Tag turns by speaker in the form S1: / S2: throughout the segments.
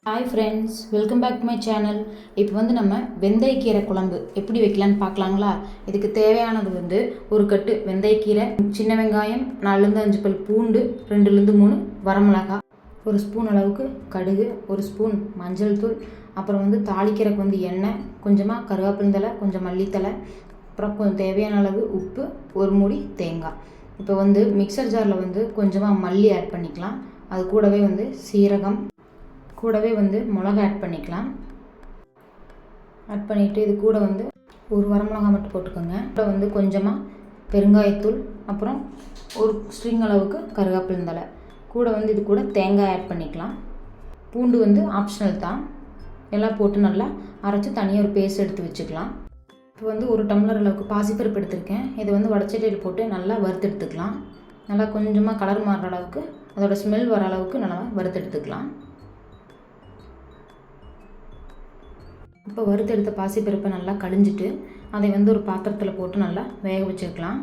S1: Hi friends, welcome back to my channel. இப்போ வந்து நம்ம வெந்தயக்கீரை குழம்பு எப்படி வைக்கலான்னு பார்க்கலாங்களா? இதுக்கு தேவையானது ஒரு கட்டு வெந்தயக்கீரை, சின்ன வெங்காயம், 4-5 பல் பூண்டு, 2-3 வரமிளகாய், ஒரு ஸ்பூன் அளவுக்கு கடுகு, ஒரு ஸ்பூன் மஞ்சள் தூள், அப்புறம் தாளிக்கிறதுக்கு எண்ணெய், கொஞ்சமாக கருவேப்பிலை, கொஞ்சம் மல்லித்தலை, அப்புறம் கொஞ்சம் தேவையான அளவு உப்பு, ஒரு மூடி தேங்காய். இப்போ மிக்சர் ஜாரில் கொஞ்சமாக மல்லி ஆட் பண்ணிக்கலாம். அது கூடவே சீரகம், கூடவே மிளகா ஆட் பண்ணிக்கலாம். ஆட் பண்ணிவிட்டு இது கூட ஒரு வரமிளகா மட்டும் போட்டுக்கோங்க. கூட கொஞ்சமாக பெருங்காயத்தூள், அப்புறம் ஒரு ஸ்ட்ரிங் அளவுக்கு கருவேப்பிலை, கூட இது கூட தேங்காய் ஆட் பண்ணிக்கலாம். பூண்டு ஆப்ஷனல் தான். எல்லாம் போட்டு நல்லா அரைச்சி தனியாக ஒரு பேஸ்ட் எடுத்து வச்சுக்கலாம். இப்போ ஒரு டம்ளர் அளவுக்கு பாசிப்பருப்பு எடுத்திருக்கேன். இது வடச்சட்டியில் போட்டு நல்லா வறுத்து எடுத்துக்கலாம். நல்லா கொஞ்சமாக கலர் மாறுற அளவுக்கு, அதோட ஸ்மெல் வர அளவுக்கு நல்லா வறுத்து எடுத்துக்கலாம். இப்போ வறுத்தெடுத்த பாசிப்பருப்பை நல்லா கழிஞ்சிட்டு அதை ஒரு பாத்திரத்தில் போட்டு நல்லா வேக வச்சுக்கலாம்.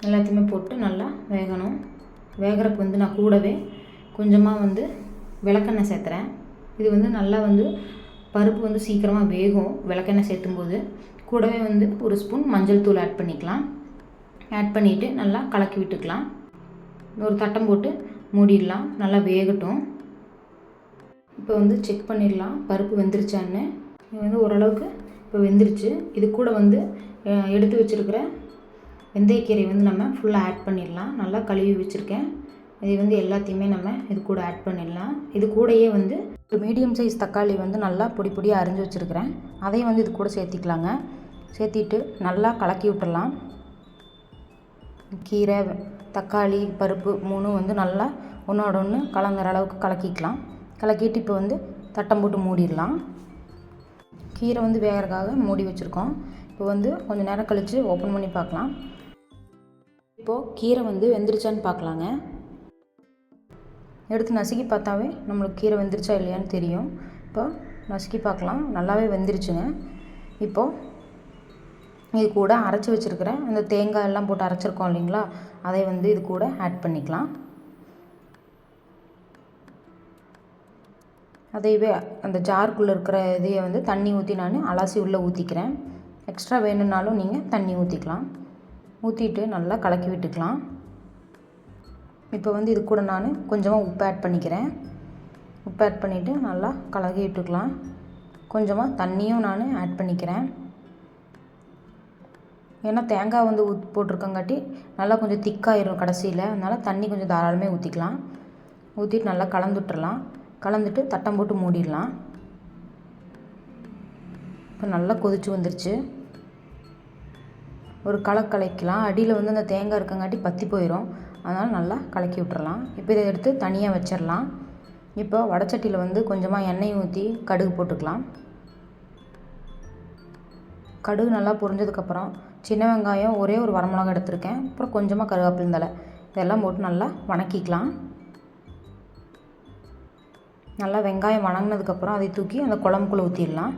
S1: எல்லாத்தையுமே போட்டு நல்லா வேகணும். வேகிறதுக்கு நான் கூடவே கொஞ்சமாக விளக்கெண்ணெய் சேர்த்துறேன். இது நல்லா பருப்பு சீக்கிரமாக வேகும் விளக்கெண்ணெய் சேர்த்தும்போது. கூடவே ஒரு ஸ்பூன் மஞ்சள் தூள் ஆட் பண்ணிக்கலாம். ஆட் பண்ணிவிட்டு நல்லா கலக்கி விட்டுக்கலாம். ஒரு தட்டம் போட்டு மூடிடலாம். நல்லா வேகட்டும். இப்போ செக் பண்ணிடலாம் பருப்பு வெந்துருச்சான்னு. இது ஓரளவுக்கு இப்போ வெந்துருச்சு. இது கூட எடுத்து வச்சுருக்கிற வெந்தயக்கீரை நம்ம ஃபுல்லாக ஆட் பண்ணிடலாம். நல்லா கழுவி வச்சுருக்கேன். இது எல்லாத்தையுமே நம்ம இது கூட ஆட் பண்ணிடலாம். இது கூடயே ஒரு மீடியம் சைஸ் தக்காளி நல்லா பொடி பொடியாக அரிஞ்சு வச்சுருக்கிறேன். அதையும் இது கூட சேர்த்திக்கலாங்க. சேர்த்திட்டு நல்லா கலக்கி விட்டுடலாம். கீரை, தக்காளி, பருப்பு மூணும் நல்லா ஒன்றோட ஒன்று கலந்துற அளவுக்கு கலக்கிக்கலாம். கலக்கிட்டு இப்போ தட்டம் போட்டு மூடிடலாம். கீரை வேகிறதுக்காக மூடி வச்சுருக்கோம். இப்போ கொஞ்சம் நேரம் கழித்து ஓப்பன் பண்ணி பார்க்கலாம். இப்போது கீரை வெந்துருச்சான்னு பார்க்கலாங்க. எடுத்து நசுக்கி பார்த்தாவே நம்மளுக்கு கீரை வெந்துருச்சா இல்லையான்னு தெரியும். இப்போ நசுக்கி பார்க்கலாம். நல்லாவே வெந்துருச்சுங்க. இப்போது இது கூட அரைச்சி வச்சுருக்கிறேன் அந்த தேங்காய் எல்லாம் போட்டு அரைச்சிருக்கோம் இல்லைங்களா, அதை இது கூட ஆட் பண்ணிக்கலாம். அதையவே அந்த ஜாருக்குள்ளே இருக்கிற இதையை தண்ணி ஊற்றி நான் அலசி உள்ளே ஊற்றிக்கிறேன். எக்ஸ்ட்ரா வேணும்னாலும் நீங்கள் தண்ணி ஊற்றிக்கலாம். ஊற்றிட்டு நல்லா கலக்கி விட்டுக்கலாம். இப்போ இது கூட நான் கொஞ்சமாக உப்பு ஆட் பண்ணிக்கிறேன். உப்பு ஆட் பண்ணிவிட்டு நல்லா கலக்கி விட்டுக்கலாம். கொஞ்சமாக தண்ணியும் நான் ஆட் பண்ணிக்கிறேன். ஏன்னா தேங்காய் போட்டிருக்கங்காட்டி நல்லா கொஞ்சம் திக்காயிரும் கடைசியில். அதனால் தண்ணி கொஞ்சம் தாராளமே ஊற்றிக்கலாம். ஊற்றிட்டு நல்லா கலந்து விட்டுறலாம். கலந்துட்டு தட்டம் போட்டு மூடிடலாம். இப்போ நல்லா கொதிச்சு வந்துருச்சு. ஒரு கலக்கலாம். அடியில் அந்த தேங்காய் இருக்கங்காட்டி பற்றி போயிடும். அதனால் நல்லா கலக்கி விட்டுறலாம். இப்போ இதை எடுத்து தனியாக வச்சிடலாம். இப்போ வடச்சட்டியில் கொஞ்சமாக எண்ணெய் ஊற்றி கடுகு போட்டுக்கலாம். கடுகு நல்லா பொரிஞ்சதுக்கப்புறம் சின்ன வெங்காயம், ஒரே ஒரு வரமிளகாய் எடுத்திருக்கேன், அப்புறம் கொஞ்சமாக கருவேப்பிலை, இதெல்லாம் போட்டு நல்லா வணக்கிக்கலாம். நல்லா வெங்காயம் வணங்கினதுக்கப்புறம் அதை தூக்கி அந்த குழம்புக்குள்ளே ஊற்றிடலாம்.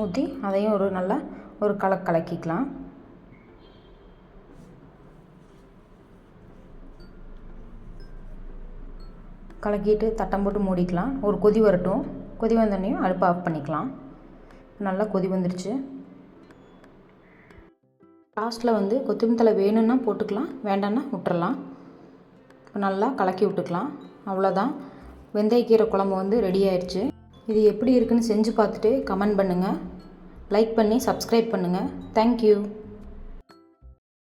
S1: ஊற்றி அதையும் நல்லா ஒரு கலக்கிக்கலாம். கலக்கிட்டு தட்டம் போட்டு மூடிக்கலாம். ஒரு கொதி வரட்டும். கொதி வந்தோடனையும் அடுப்பை ஆஃப் பண்ணிக்கலாம். நல்லா கொதி வந்துருச்சு. லாஸ்ட்டில் கொத்தமல்லி தழை வேணும்னா போட்டுக்கலாம், வேண்டாம்னா விட்டுறலாம். நல்லா கலக்கி விட்டுக்கலாம். அவ்வளோதான், வெந்தயக்கீரை குழம்பு ரெடி ஆயிடுச்சு. இது எப்படி இருக்குன்னு செஞ்சு பார்த்துட்டு கமெண்ட் பண்ணுங்கள். லைக் பண்ணி சப்ஸ்கிரைப் பண்ணுங்கள். தேங்க்யூ.